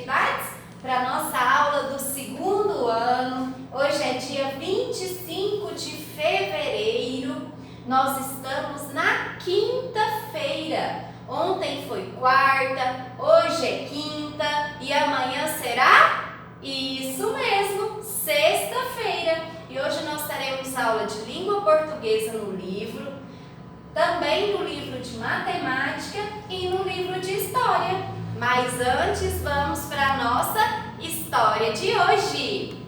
atividades para a nossa aula do segundo ano. Hoje é dia 25 de fevereiro, nós estamos na quinta-feira. Ontem foi quarta, hoje é quinta e amanhã será? Isso mesmo, sexta-feira. E hoje nós teremos aula de língua portuguesa no livro, também no livro de matemática e no livro de história. Mas antes vamos para a nossa história de hoje.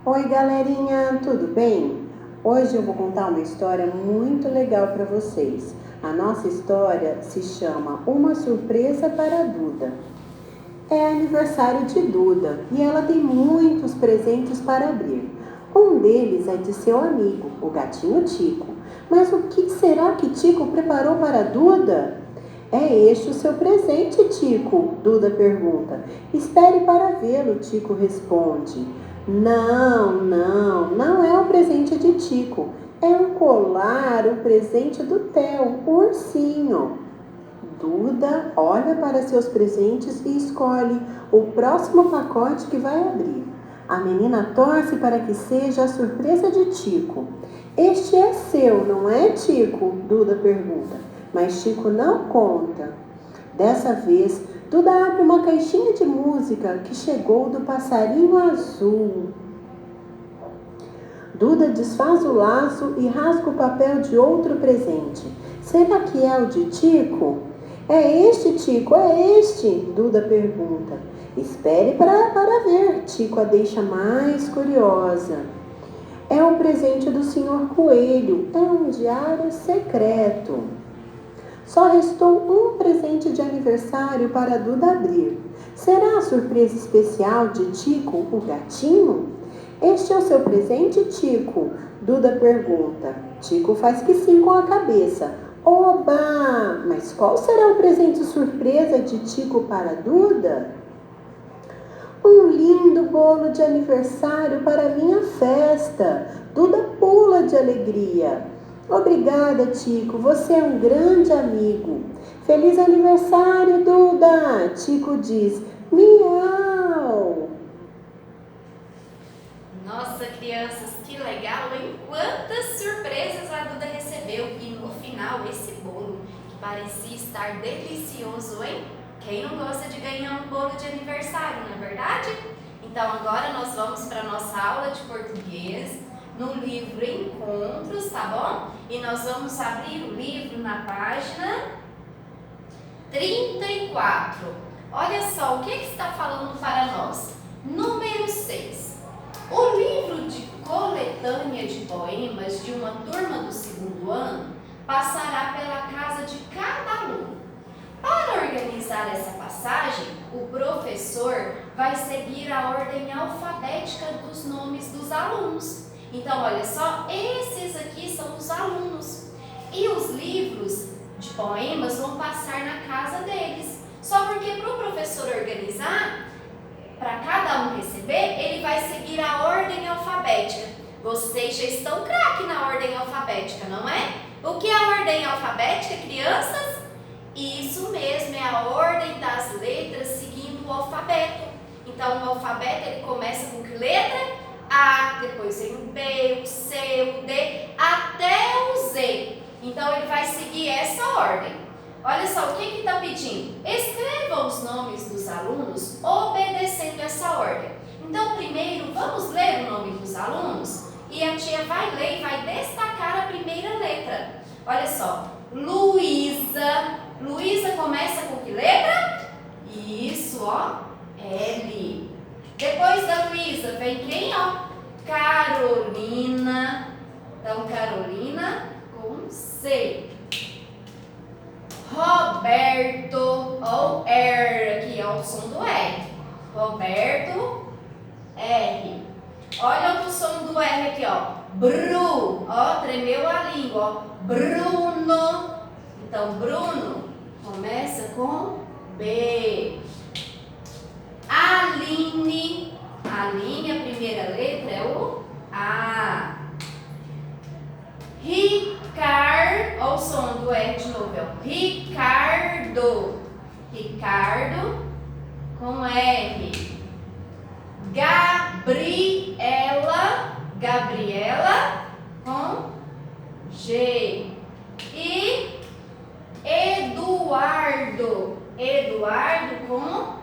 Oi galerinha, tudo bem? Hoje eu vou contar uma história muito legal para vocês. A nossa história se chama Uma Surpresa para a Duda. É aniversário de Duda e ela tem muitos presentes para abrir. Um deles é de seu amigo, o gatinho Tico. Mas o que será que Tico preparou para a Duda? É este o seu presente, Tico? Duda pergunta. Espere para vê-lo, Tico responde. Não é o presente de Tico. É um colar, o presente do Theo, o ursinho. Duda olha para seus presentes e escolhe o próximo pacote que vai abrir. A menina torce para que seja a surpresa de Tico. Este é seu, não é, Tico? Duda pergunta, mas Tico não conta. Dessa vez, Duda abre uma caixinha de música que chegou do passarinho azul. Duda desfaz o laço e rasga o papel de outro presente. Será que é o de Tico? É este, Tico, é este? Duda pergunta. Espere para ver, Tico a deixa mais curiosa. É o presente do Sr. Coelho, é um diário secreto. Só restou um presente de aniversário para Duda abrir. Será a surpresa especial de Tico, o gatinho? Este é o seu presente, Tico? Duda pergunta. Tico faz que sim com a cabeça. Oba! Mas qual será o presente surpresa de Tico para Duda? Um lindo bolo de aniversário para a minha festa. Duda pula de alegria. Obrigada, Tico. Você é um grande amigo. Feliz aniversário, Duda! Tico diz. Miau! Nossa, crianças, que legal, hein? Quantas surpresas a Duda recebeu. E no final, esse bolo, que parecia estar delicioso, hein? Quem não gosta de ganhar um bolo de aniversário, não é verdade? Então, agora nós vamos para a nossa aula de português, no livro Encontros, tá bom? E nós vamos abrir o livro na página 34. Olha só, o que está falando para nós? Número 6. O livro de coletânea de poemas de uma turma do segundo ano passará pela casa de cada aluno. Para organizar essa passagem, o professor vai seguir a ordem alfabética dos nomes dos alunos. Então, olha só, esses aqui são os alunos. E os livros de poemas vão passar na casa deles. Só porque para o professor organizar, para cada um receber, ele vai seguir a ordem alfabética. Vocês já estão craque na ordem alfabética, não é? O que é a ordem alfabética, crianças? Isso mesmo, é a ordem das letras seguindo o alfabeto. Então, o alfabeto ele começa com que letra? A, depois vem o B, o C, o D, até o Z. Então, ele vai seguir essa ordem. Olha só, o que está pedindo? Escrevam os nomes dos alunos obedecendo essa ordem. Então, primeiro, vamos ler o nome dos alunos? E a tia vai ler e vai destacar a primeira letra. Olha só, Luísa. Luísa começa com que letra? Isso, ó, L. Depois da Luísa vem quem, ó? Carolina. Então, Carolina com C. Roberto, ó o R aqui, ó, o som do R. Roberto, R. Olha outro som do R aqui, ó. Bru, ó, tremeu a língua, ó. Bruno. Então, Bruno começa com B. Aline, Aline Ricardo com R. Gabriela com G. E Eduardo com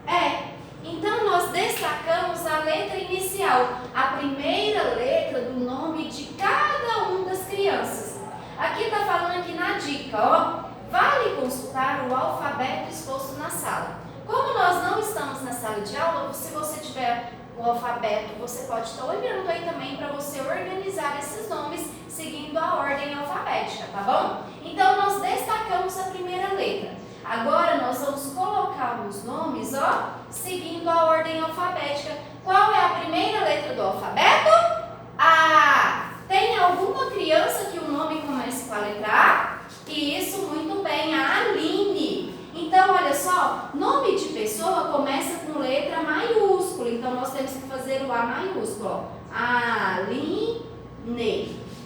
E. Então, nós destacamos a letra inicial, a primeira letra do nome de cada uma das crianças. Aqui está falando aqui na dica, ó. Vale consultar o alfabeto exposto na sala. Como nós não estamos na sala de aula, se você tiver o alfabeto, você pode estar olhando aí também para você organizar esses nomes seguindo a ordem alfabética, tá bom? Então, nós destacamos a primeira letra. Agora, nós vamos colocar os nomes, ó, seguindo a ordem alfabética. Qual é a primeira letra do alfabeto? A. Tem alguma criança que o nome comece com a letra A? Isso, muito bem, a Aline. Então, olha só, nome de pessoa começa com letra maiúscula. Então, nós temos que fazer o A maiúsculo, ó. Aline.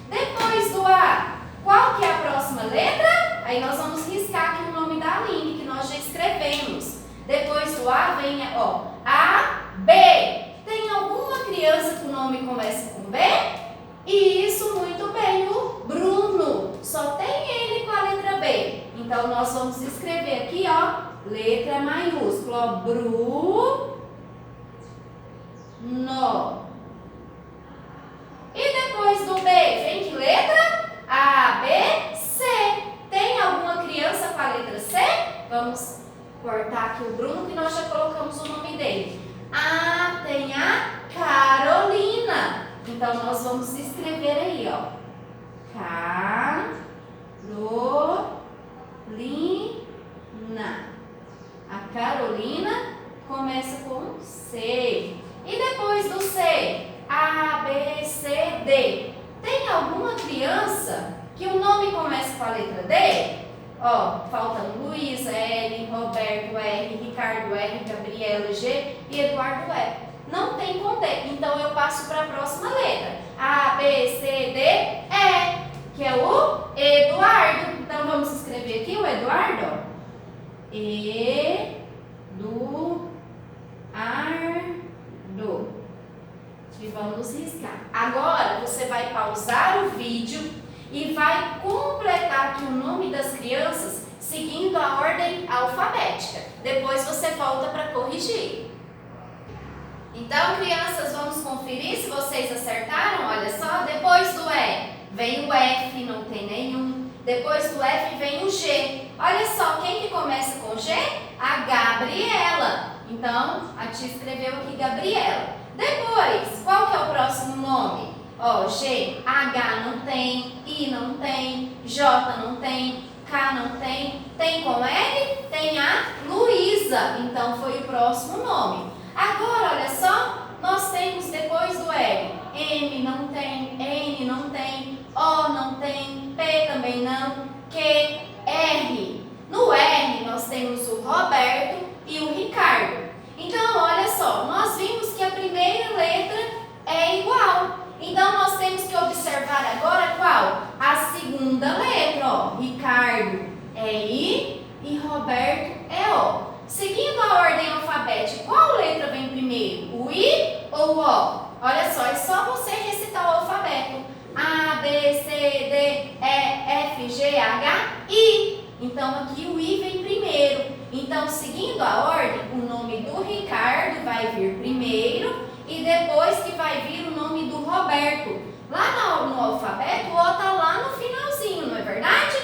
Depois do A, qual que é a próxima letra? Aí nós vamos riscar aqui o nome da Aline, que nós já escrevemos. Depois do A vem, ó, A, B. Tem alguma criança que o nome começa com B? Isso, muito bem, o Bruno. Só tem ele com a letra B. Então, nós vamos escrever aqui, ó, letra maiúscula, ó, Bruno. E depois do B, vem que letra? A, B, C. Tem alguma criança com a letra C? Vamos cortar aqui o Bruno, que nós já colocamos o nome dele. Ah, tem a Carolina. Então, nós vamos escrever aí, ó. Carolina. A Carolina começa com C. E depois do C, A, B, C, D. Tem alguma criança que o nome começa com a letra D? Ó, faltam Luísa, L, Roberto, R, Ricardo, R, Gabriela, G e Eduardo, E. Não tem com D, então eu passo para a próxima letra. A, B, C, D, E, que é o Eduardo. Então, vamos escrever aqui o Eduardo, ó. Eduardo. E vamos riscar. Agora, você vai pausar o vídeo e vai completar aqui o nome das crianças seguindo a ordem alfabética. Depois você volta para corrigir. Então, crianças, vamos conferir se vocês acertaram. Olha só, depois do E vem o F, não tem nenhum. Depois do F vem o G. Olha só, quem que começa com G? A Gabriela. Então, a tia escreveu aqui Gabriela. Depois, qual que é o próximo nome? Ó, G, H não tem, I não tem, J não tem, K não tem. Tem com L? Tem a Luísa. Então, foi o próximo nome. Agora, olha só, nós temos depois do L, M não tem, N não tem, O não tem, P também não, Q, R. No R, nós temos o Roberto e o Ricardo. Então, olha só, nós vimos que a primeira letra é igual. Então, nós temos que observar agora qual? A segunda letra, ó. Ricardo é I e Roberto é O. Seguindo a ordem alfabética, qual letra vem primeiro? O I ou o O? Olha só, é só você recitar o alfabeto. A, B, C, D, E, F, G, H, I. Então, aqui o I vem primeiro. Então, seguindo a ordem, o nome do Ricardo vai vir primeiro e depois que vai vir o nome do Roberto. Lá no alfabeto, o O está lá no finalzinho, não é verdade?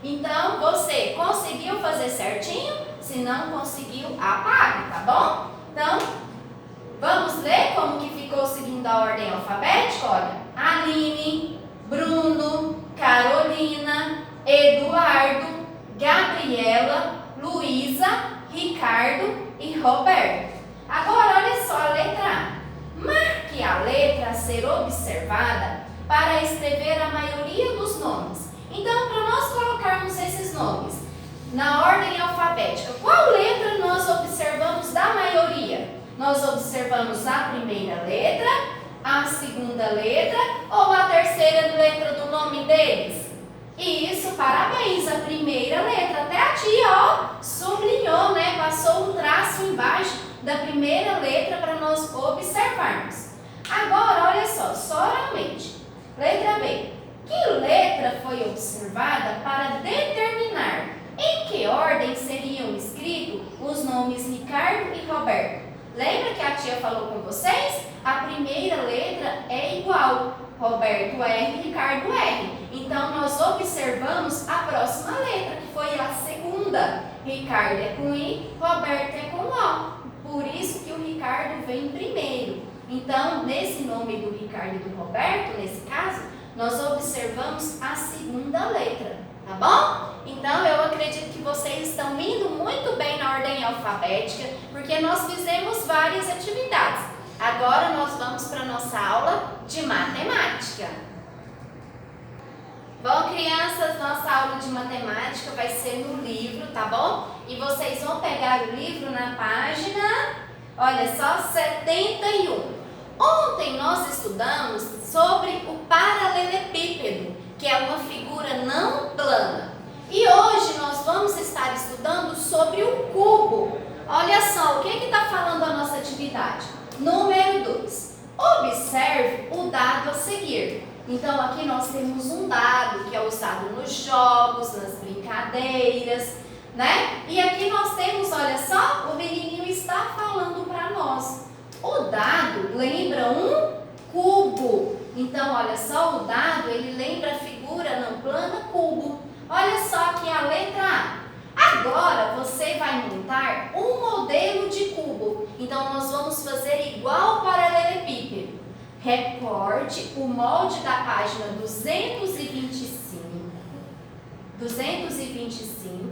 Então, você conseguiu fazer certinho? Se não conseguiu, apague, tá bom? Então, vamos ler como que ficou seguindo a ordem alfabética? Olha, Aline, Bruno, Carolina, Eduardo, Gabriela, Luísa, Ricardo e Roberto. Agora, olha só a letra A. Marque a letra a ser observada para escrever a maioria dos nomes. Então, para nós colocarmos esses nomes na ordem alfabética, qual letra nós observamos da maioria? Nós observamos a primeira letra, a segunda letra ou a terceira letra do nome deles? Isso, parabéns, a primeira letra. Até a tia, ó, da primeira letra para nós observarmos. Agora, olha só oralmente. Letra B. Que letra foi observada para determinar em que ordem seriam escritos os nomes Ricardo e Roberto? Lembra que a tia falou com vocês? A primeira letra é igual. Roberto R, Ricardo R. Então, nós observamos a próxima letra, que foi a segunda. Ricardo é com I, Roberto é com O. Por isso que o Ricardo vem primeiro. Então, nesse nome do Ricardo e do Roberto, nesse caso, nós observamos a segunda letra, tá bom? Então, eu acredito que vocês estão indo muito bem na ordem alfabética, porque nós fizemos várias atividades. Agora, nós vamos para a nossa aula de matemática. Bom, crianças, nossa aula de matemática vai ser no livro, tá bom? E vocês vão pegar o livro na página, olha só, 71. Ontem nós estudamos sobre o paralelepípedo, que é uma figura não plana. E hoje nós vamos estar estudando sobre o cubo. Olha só, o que está falando a nossa atividade? Número 2. Observe o dado a seguir. Então, aqui nós temos um dado, que é usado nos jogos, nas brincadeiras, né? E aqui nós temos, olha só, o menininho está falando para nós. O dado lembra um cubo. Então, olha só, o dado, ele lembra a figura não plana cubo. Olha só aqui a letra A. Agora, você vai montar um modelo de cubo. Então, nós vamos fazer igual paralelepípedo. Recorte o molde da página 225,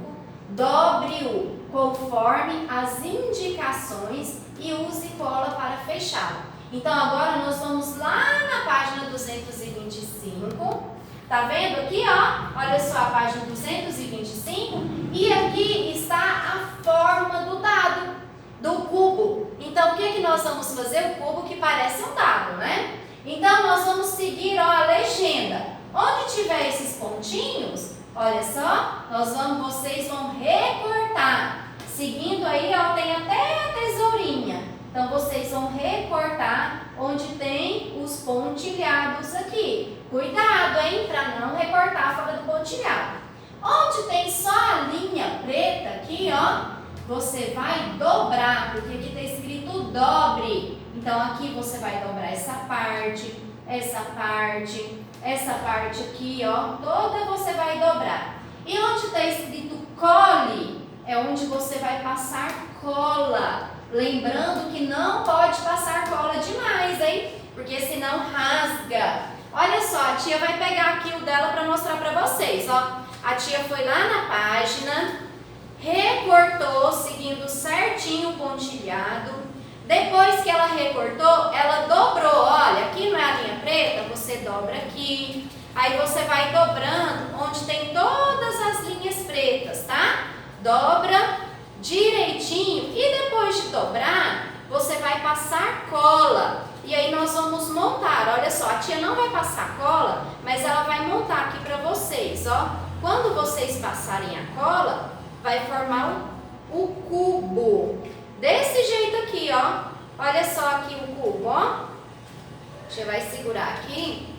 dobre-o conforme as indicações e use cola para fechá-lo. Então, agora nós vamos lá na página 225. Tá vendo aqui, ó? Olha só a página 225. E aqui está a forma do dado, do cubo. Então, o que nós vamos fazer? O cubo que parece um dado, né? Então, nós vamos seguir, ó, a legenda. Onde tiver esses pontinhos, olha só, vocês vão recortar. Seguindo aí, ó, tem até a tesourinha. Então, vocês vão recortar onde tem os pontilhados aqui. Cuidado, hein, para não recortar fora do pontilhado. Onde tem só a linha preta aqui, ó, você vai dobrar, porque aqui está escrito dobre. Então, aqui você vai dobrar essa parte aqui, ó, toda você vai dobrar. E onde está escrito cole, é onde você vai passar cola. Lembrando que não pode passar cola demais, hein? Porque senão rasga. Olha só, a tia vai pegar aqui o dela para mostrar para vocês, ó. A tia foi lá na página, recortou, seguindo certinho o pontilhado. Depois que ela recortou, ela dobrou. Olha, aqui não é a linha preta, você dobra aqui. Aí você vai dobrando onde tem todas as linhas pretas, tá? Dobra direitinho e depois de dobrar, você vai passar cola. E aí nós vamos montar. Olha só, a tia não vai passar cola, mas ela vai montar aqui para vocês, ó. Quando vocês passarem a cola, vai formar o cubo. Desse jeito aqui, ó. Olha só aqui o cubo, ó. A tia vai segurar aqui.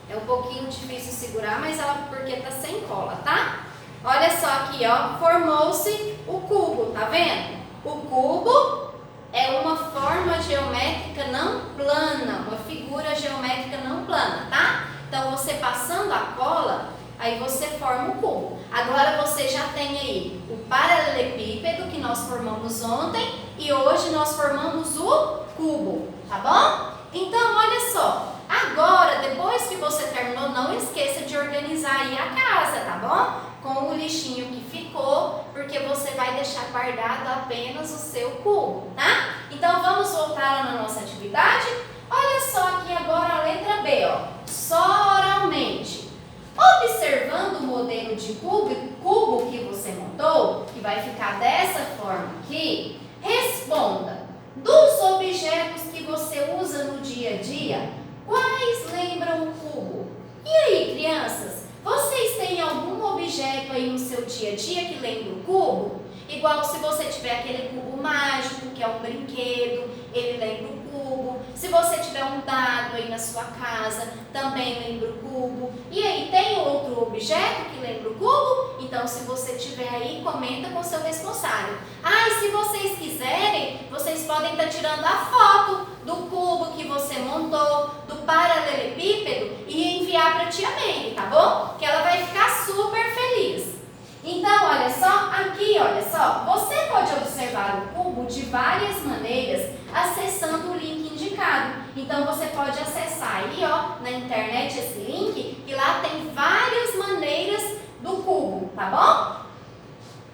É um pouquinho difícil segurar, mas porque tá sem cola, tá? Olha só aqui, ó. Formou-se o cubo, tá vendo? O cubo é uma forma geométrica não plana, uma figura geométrica não plana, tá? Então, você passando a cola, aí você forma o cubo. Agora você já tem aí o paralelepípedo que nós formamos ontem e hoje nós formamos o cubo, tá bom? Então, olha só, agora, depois que você terminou, não esqueça de organizar aí a casa, tá bom? Com o lixinho que ficou, porque você vai deixar guardado apenas o seu cubo, tá? Então, vamos voltar lá na nossa atividade? Olha só aqui agora a letra B, ó, só oralmente. Observando o modelo de cubo que você montou, que vai ficar dessa forma aqui, responda, dos objetos que você usa no dia a dia, quais lembram o cubo? E aí, crianças, vocês têm algum objeto aí no seu dia a dia que lembra o cubo? Igual se você tiver aquele cubo mágico, que é um brinquedo, ele lembra o cubo. Se você tiver um dado aí na sua casa, também lembra o cubo. E aí, tem outro objeto que lembra o cubo? Então, se você tiver aí, comenta com o seu responsável. E se vocês quiserem, vocês podem estar tirando a foto do cubo que você montou, do paralelepípedo, e enviar para a tia Meire, tá bom? Que ela vai ficar super feliz. Então, olha só, aqui, olha só, você pode observar o cubo de várias maneiras acessando o link indicado. Então, você pode acessar aí, ó, na internet esse link, e lá tem várias maneiras do cubo, tá bom?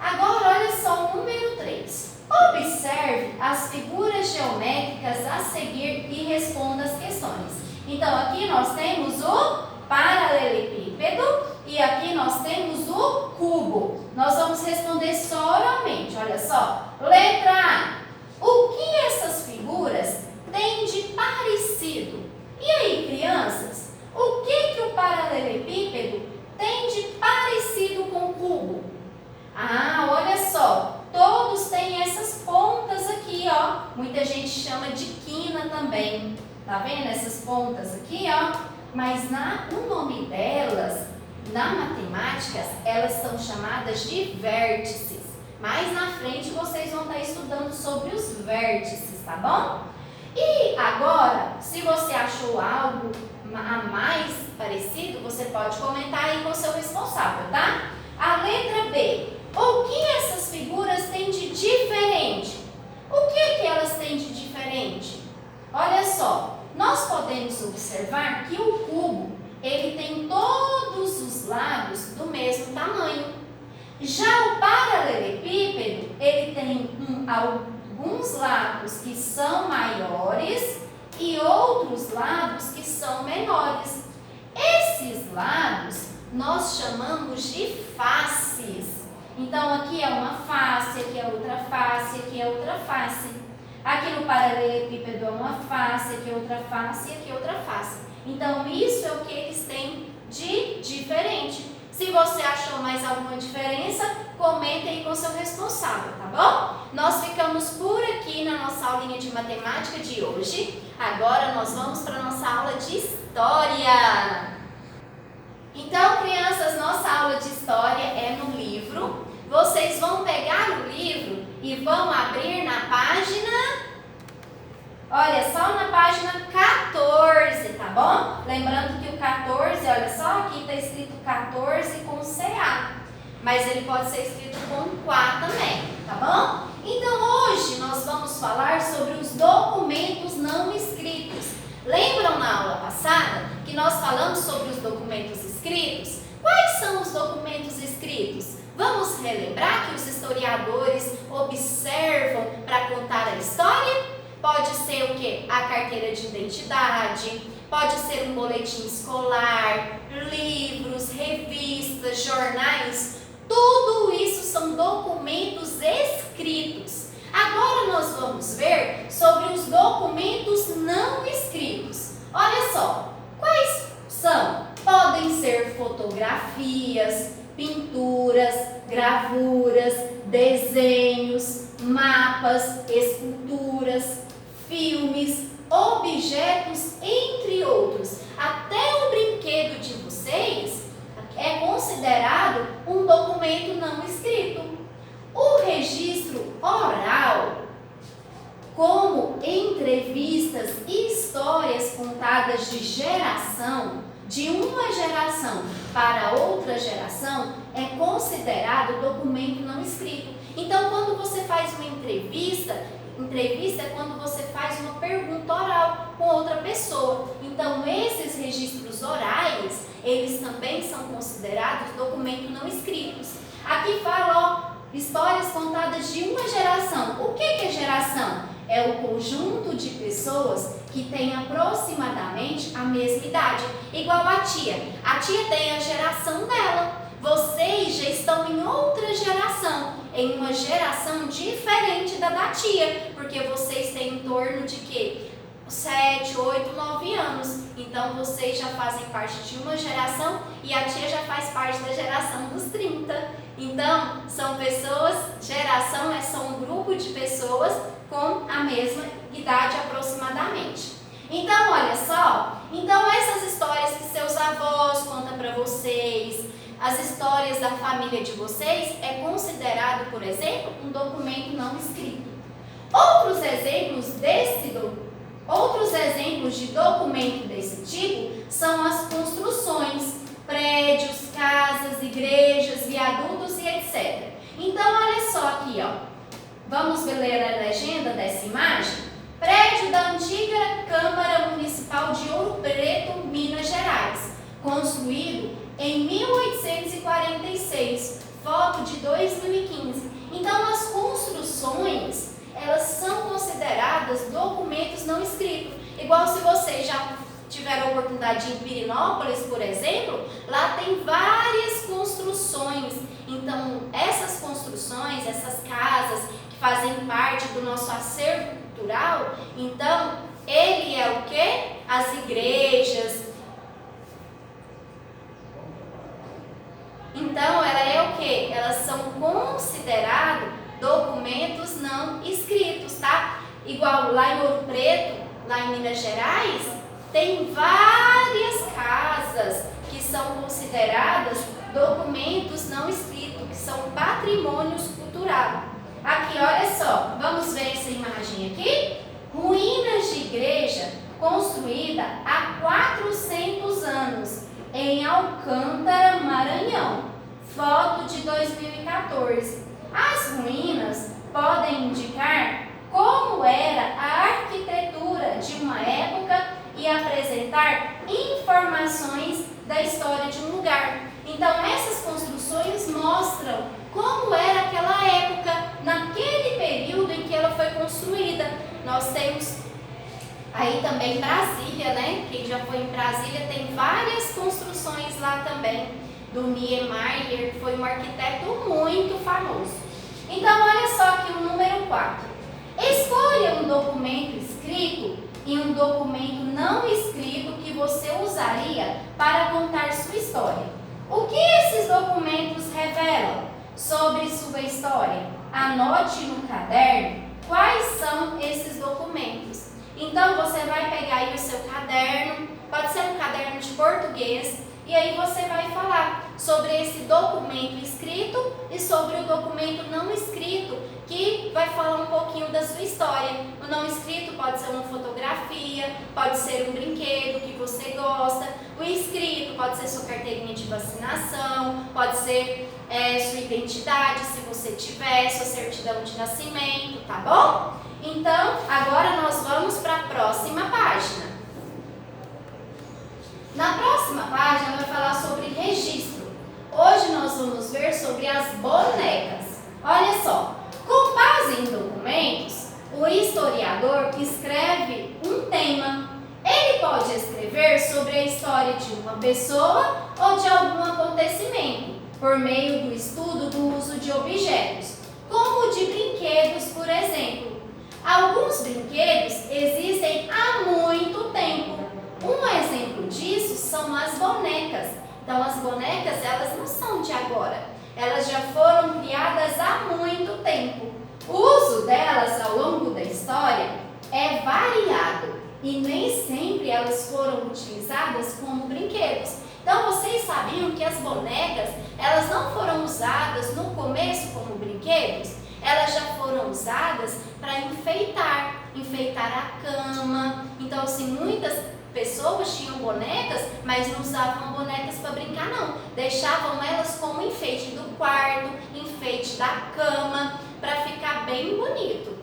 Agora, olha só o número 3. Observe as figuras geométricas a seguir e responda as questões. Então, aqui nós temos o paralelepípedo e aqui nós temos o cubo. Nós vamos responder só oralmente, olha só. Letra A. O que essas figuras têm de parecido? E aí, crianças? O que o paralelepípedo tem de parecido com o cubo? Olha só. Todos têm essas pontas aqui, ó. Muita gente chama de quina também. Tá vendo essas pontas aqui, ó? Mas o nome delas, na matemática, elas são chamadas de vértices. Mais na frente vocês vão estar estudando sobre os vértices, tá bom? E agora, se você achou algo a mais parecido, você pode comentar aí com o seu responsável, tá? A letra B. O que essas figuras têm de diferente? O que elas têm de diferente? Olha só, nós podemos observar que o cubo, ele tem todos os lados do mesmo tamanho. Já o paralelepípedo, ele tem alguns lados que são maiores e outros lados que são menores. Esses lados nós chamamos de faces. Então, aqui é uma face, aqui é outra face, aqui é outra face. Aqui no paralelepípedo é uma face, aqui é outra face e aqui é outra face. Então, isso é o que eles têm de diferente. Se você achou mais alguma diferença, comente aí com o seu responsável, tá bom? Nós ficamos por aqui na nossa aulinha de matemática de hoje. Agora nós vamos para a nossa aula de história. Então, crianças, nossa aula de história é no livro. Vocês vão pegar o livro e vão abrir na página... Olha, só na página 14, tá bom? Lembrando que o 14, olha só, aqui está escrito 14 com CA. Mas ele pode ser escrito com Quá também, tá bom? Então, hoje nós vamos falar sobre os documentos não escritos. Lembram na aula passada que nós falamos sobre os documentos escritos? Quais são os documentos escritos? Vamos relembrar que os historiadores observam para contar a história? Pode ser o quê? A carteira de identidade, pode ser um boletim escolar, livros, revistas, jornais. Tudo isso são documentos escritos. Agora nós vamos ver sobre os documentos não escritos. Olha só, quais são? Podem ser fotografias, pinturas, gravuras, desenhos, mapas, esculturas, filmes, objetos, entre outros. Até o brinquedo de vocês é considerado um documento não escrito. O registro oral, como entrevistas e histórias contadas de uma geração para outra geração, é considerado documento não escrito. Então, quando você faz uma entrevista é quando você faz uma pergunta oral com outra pessoa. Então, esses registros orais, eles também são considerados documentos não escritos. Aqui fala, ó, histórias contadas de uma geração. O que é geração? É o conjunto de pessoas que têm aproximadamente a mesma idade. Igual a tia. A tia tem a geração dela. Vocês já estão em outra geração, em uma geração diferente da tia, porque vocês têm em torno de quê? 7, 8, 9 anos. Então vocês já fazem parte de uma geração e a tia já faz parte da geração dos 30. Então são pessoas, são um grupo de pessoas com a mesma idade aproximadamente. Então olha só, essas histórias que seus avós contam para vocês, as histórias da família de vocês, é considerado, por exemplo, um documento não escrito. Outros exemplos de documento desse tipo são as construções, prédios, casas, igrejas, viadutos e etc. Então, olha só aqui, ó. Vamos ler a legenda dessa imagem? Prédio da antiga Câmara Municipal de Ouro Preto, Minas Gerais, construído em 1846, foto de 2015. Então, as construções, elas são consideradas documentos não escritos. Igual se vocês já tiveram a oportunidade de ir em Pirinópolis, por exemplo, lá tem várias construções. Então, essas construções, essas casas que fazem parte do nosso acervo cultural, então, ele é o quê? As igrejas. Então, ela é o quê? Elas são considerados documentos não escritos, tá? Igual lá em Ouro Preto, lá em Minas Gerais, tem várias casas que são consideradas documentos não escritos, que são patrimônios culturais. Aqui, olha só, vamos ver essa imagem aqui? Ruínas de igreja construída há 400 anos em Alcântara, Maranhão. Foto de 2014. As ruínas podem indicar como era a arquitetura de uma época e apresentar informações da história de um lugar. Então, essas construções mostram como era aquela época, naquele período em que ela foi construída. Nós temos aí também Brasília, né? Quem já foi em Brasília tem várias construções lá também, do Niemeyer, que foi um arquiteto muito famoso. Então, olha só aqui o número 4. Escolha um documento escrito e um documento não escrito que você usaria para contar sua história. O que esses documentos revelam sobre sua história? Anote no caderno quais são esses documentos. Então, você vai pegar aí o seu caderno, pode ser um caderno de português, e aí você vai falar sobre esse documento escrito e sobre o documento não escrito, que vai falar um pouquinho da sua história. O não escrito pode ser uma fotografia, pode ser um brinquedo que você gosta. O escrito pode ser sua carteirinha de vacinação, pode ser sua identidade, se você tiver, sua certidão de nascimento, tá bom? Então, agora nós vamos para a próxima página. Na próxima página vai falar sobre registro. Hoje nós vamos ver sobre as bonecas. Olha só, com base em documentos, o historiador escreve um tema. Ele pode escrever sobre a história de uma pessoa ou de algum acontecimento, por meio do estudo do uso de objetos, como de brinquedos, por exemplo. Alguns brinquedos existem há muito tempo. Um exemplo disso são as bonecas. Então, as bonecas, elas não são de agora. Elas já foram criadas há muito tempo. O uso delas ao longo da história é variado e nem sempre elas foram utilizadas como brinquedos. Então, vocês sabiam que as bonecas, elas não foram usadas no começo como brinquedos? Elas já foram usadas para enfeitar a cama. Então, assim, muitas pessoas tinham bonecas, mas não usavam bonecas para brincar, não. Deixavam elas como enfeite do quarto, enfeite da cama, para ficar bem bonito.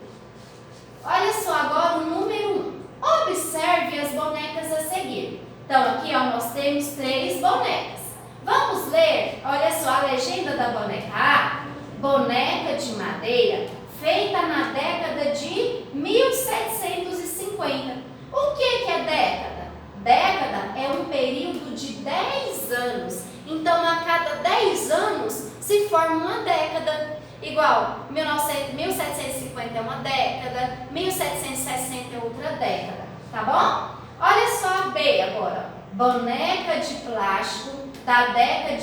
Olha só agora o número 1. Observe as bonecas a seguir. Então, aqui ó, nós temos 3 bonecas. Vamos ler, olha só a legenda da boneca A. Boneca de madeira, feita na década de 1750. O que é década? Década é um período de 10 anos. Então, a cada 10 anos se forma uma década. Igual, 1750 é uma década, 1760 é outra década. tá bom? Olha só a B agora, boneca de plástico da década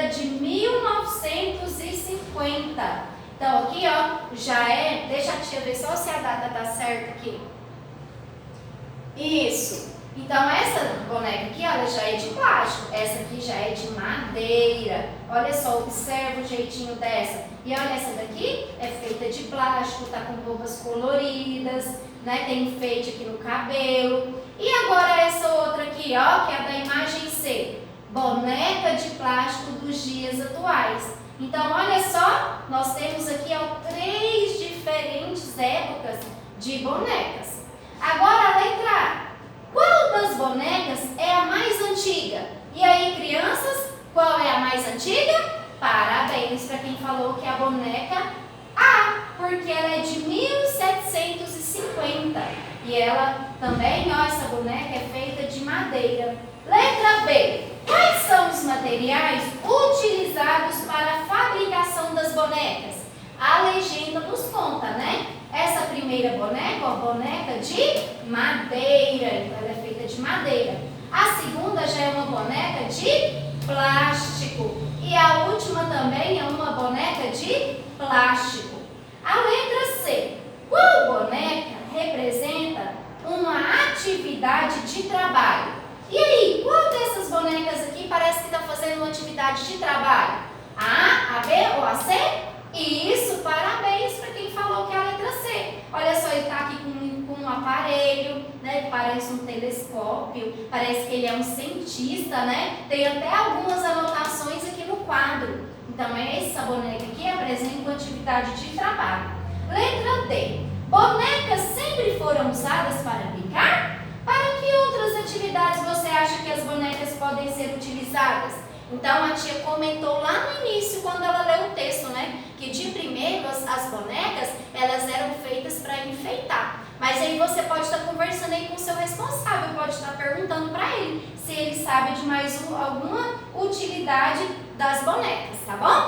de 1950. Então aqui, ó, já é, deixa a tia ver só se a data tá certa aqui. Isso. Então essa boneca aqui, olha, já é de plástico. Essa aqui já é de madeira. Olha só, observa o jeitinho dessa. E olha, essa daqui é feita de plástico, tá com roupas coloridas, né? Tem enfeite aqui no cabelo. E agora essa outra aqui, ó, que é a da imagem C. Boneca de plástico dos dias atuais. Então, olha só, nós temos aqui, ó, 3 diferentes épocas de bonecas. Agora a letra A. Qual das bonecas é a mais antiga? E aí, crianças, qual é a mais antiga? Parabéns para quem falou que é a boneca A, porque ela é de 1750. E ela também, ó, essa boneca é feita de madeira. Letra B. Quais são os materiais utilizados para a fabricação das bonecas? A legenda nos conta, né? Essa primeira boneca, ó, boneca de madeira, então ela é feita de madeira. A segunda já é uma boneca de plástico. E a última também é uma boneca de plástico. A letra C. Qual boneca representa uma atividade de trabalho? E aí, qual dessas bonecas aqui parece que está fazendo uma atividade de trabalho? A B ou a C? Isso, parabéns para quem falou que é a letra C. Olha só, ele está aqui com um aparelho, né, que parece um telescópio, parece que ele é um cientista, né? Tem até algumas anotações aqui no quadro. Então, essa boneca aqui apresenta uma atividade de trabalho. Letra D. Bonecas sempre foram usadas para brincar? Para que outras atividades você acha que as bonecas podem ser utilizadas? Então, a tia comentou lá no início, quando ela leu o texto, né? Que de primeiro as bonecas, elas eram feitas para enfeitar. Mas aí você pode estar conversando aí com o seu responsável, pode estar perguntando para ele se ele sabe de mais alguma utilidade das bonecas, tá bom?